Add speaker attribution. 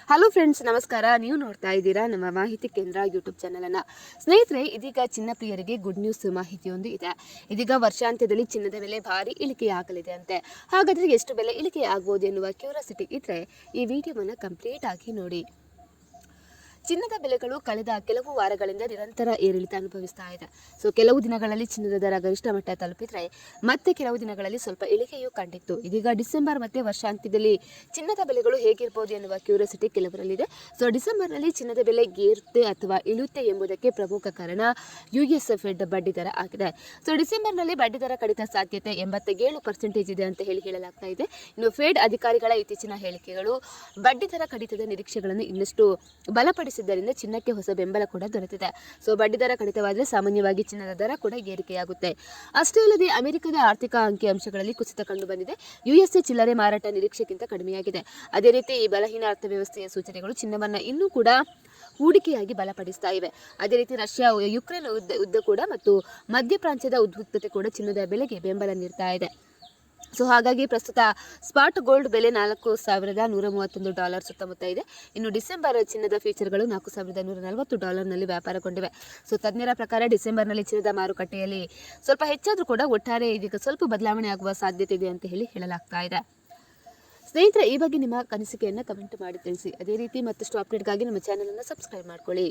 Speaker 1: Hello friends, ನಮಸ್ಕಾರ. ನೀವು ನೋಡ್ತಾ ಇದ್ದೀರಾ ನಮ್ಮ ಮಾಹಿತಿ ಕೇಂದ್ರ ಯೂಟ್ಯೂಬ್ ಚಾನಲನ್ನು. ಸ್ನೇಹಿತರೆ, ಇದೀಗ ಚಿನ್ನ ಪ್ರಿಯರಿಗೆ ಗುಡ್ ನ್ಯೂಸ್ ಮಾಹಿತಿಯೊಂದು ಇದೆ. ಇದೀಗ ವರ್ಷಾಂತ್ಯದಲ್ಲಿ ಚಿನ್ನದ ಬೆಲೆ ಭಾರಿ ಇಳಿಕೆಯಾಗಲಿದೆ ಅಂತೆ. ಹಾಗಾದರೆ ಎಷ್ಟು ಬೆಲೆ ಇಳಿಕೆ ಆಗ್ಬೋದು ಎನ್ನುವ ಕ್ಯೂರಿಯಾಸಿಟಿ ಇದ್ದರೆ ಈ ವಿಡಿಯೋವನ್ನು ಕಂಪ್ಲೀಟ್ ಆಗಿ ನೋಡಿ. ಚಿನ್ನದ ಬೆಲೆಗಳು ಕಳೆದ ಕೆಲವು ವಾರಗಳಿಂದ ನಿರಂತರ ಏರಿಳಿತ ಅನುಭವಿಸ್ತಾ ಇದೆ. ಕೆಲವು ದಿನಗಳಲ್ಲಿ ಚಿನ್ನದ ದರ ಗರಿಷ್ಠ ಮಟ್ಟ ತಲುಪಿದ್ರೆ ಮತ್ತೆ ಕೆಲವು ದಿನಗಳಲ್ಲಿ ಸ್ವಲ್ಪ ಇಳಿಕೆಯೂ ಕಂಡಿತ್ತು. ಇದೀಗ ಡಿಸೆಂಬರ್ ಮತ್ತೆ ವರ್ಷಾಂತ್ಯದಲ್ಲಿ ಚಿನ್ನದ ಬೆಲೆಗಳು ಹೇಗಿರ್ಬೋದು ಎನ್ನುವ ಕ್ಯೂರಿಯಾಸಿಟಿ ಕೆಲವರಲ್ಲಿದೆ. ಡಿಸೆಂಬರ್ನಲ್ಲಿ ಚಿನ್ನದ ಬೆಲೆ ಏರುತ್ತೆ ಅಥವಾ ಇಳಿಯುತ್ತೆ ಎಂಬುದಕ್ಕೆ ಪ್ರಮುಖ ಕಾರಣ US ಫೆಡ್ ಬಡ್ಡಿ ದರ ಆಗಿದೆ. ಡಿಸೆಂಬರ್ನಲ್ಲಿ ಬಡ್ಡಿ ದರ ಕಡಿತ ಸಾಧ್ಯತೆ 87% ಇದೆ ಅಂತ ಹೇಳಲಾಗ್ತಾ ಇದೆ. ಇನ್ನು ಫೆಡ್ ಅಧಿಕಾರಿಗಳ ಇತ್ತೀಚಿನ ಹೇಳಿಕೆಗಳು ಬಡ್ಡಿ ದರ ಕಡಿತದ ನಿರೀಕ್ಷೆಗಳನ್ನು ಇನ್ನಷ್ಟು ಬಲಪಡಿಸಿದ್ದರಿಂದ ಚಿನ್ನಕ್ಕೆ ಹೊಸ ಬೆಂಬಲ ಕೂಡ ದೊರೆತಿದೆ. ಬಡ್ಡಿ ದರ ಕಡಿತವಾದರೆ ಸಾಮಾನ್ಯವಾಗಿ ಚಿನ್ನದ ದರ ಕೂಡ ಏರಿಕೆಯಾಗುತ್ತೆ. ಅಷ್ಟೇ ಅಲ್ಲದೆ ಅಮೆರಿಕದ ಆರ್ಥಿಕ ಅಂಕಿಅಂಶಗಳಲ್ಲಿ ಕುಸಿತ ಕಂಡು ಬಂದಿದೆ. USA ಚಿಲ್ಲರೆ ಮಾರಾಟ ನಿರೀಕ್ಷೆಗಿಂತ ಕಡಿಮೆಯಾಗಿದೆ. ಅದೇ ರೀತಿ ಈ ಬಲಹೀನ ಅರ್ಥವ್ಯವಸ್ಥೆಯ ಸೂಚನೆಗಳು ಚಿನ್ನವನ್ನು ಇನ್ನೂ ಕೂಡ ಹೂಡಿಕೆಯಾಗಿ ಬಲಪಡಿಸ್ತಾ ಇವೆ. ಅದೇ ರೀತಿ ರಷ್ಯಾ ಯುಕ್ರೇನ್ ಯುದ್ಧ ಕೂಡ ಮತ್ತು ಮಧ್ಯಪ್ರಾಚ್ಯದ ಉದ್ವಿಗ್ನತೆ ಕೂಡ ಚಿನ್ನದ ಬೆಲೆಗೆ ಬೆಂಬಲ ನೀಡ್ತಾ ಇದೆ. ಹಾಗಾಗಿ ಪ್ರಸ್ತುತ ಸ್ಪಾಟ್ ಗೋಲ್ಡ್ ಬೆಲೆ $4,131 ಸುತ್ತಮುತ್ತ ಇದೆ. ಇನ್ನು ಡಿಸೆಂಬರ್ ಚಿನ್ನದ ಫ್ಯೂಚರ್ಗಳು $4,140 ವ್ಯಾಪಾರಗೊಂಡಿವೆ. ತಜ್ಞರ ಪ್ರಕಾರ ಡಿಸೆಂಬರ್ನಲ್ಲಿ ಚಿನ್ನದ ಮಾರುಕಟ್ಟೆಯಲ್ಲಿ ಸ್ವಲ್ಪ ಹೆಚ್ಚಾದರೂ ಕೂಡ ಒಟ್ಟಾರೆ ಇದೀಗ ಸ್ವಲ್ಪ ಬದಲಾವಣೆ ಆಗುವ ಸಾಧ್ಯತೆ ಇದೆ ಅಂತ ಹೇಳಲಾಗ್ತಾ ಇದೆ. ಸ್ನೇಹಿತರೆ, ಈ ಬಗ್ಗೆ ನಿಮ್ಮ ಅನಿಸಿಕೆಯನ್ನು ಕಮೆಂಟ್ ಮಾಡಿ ತಿಳಿಸಿ. ಅದೇ ರೀತಿ ಮತ್ತಷ್ಟು ಅಪ್ಡೇಟ್ಗಾಗಿ ನಮ್ಮ ಚಾನಲನ್ನು ಸಬ್ಸ್ಕ್ರೈಬ್ ಮಾಡ್ಕೊಳ್ಳಿ.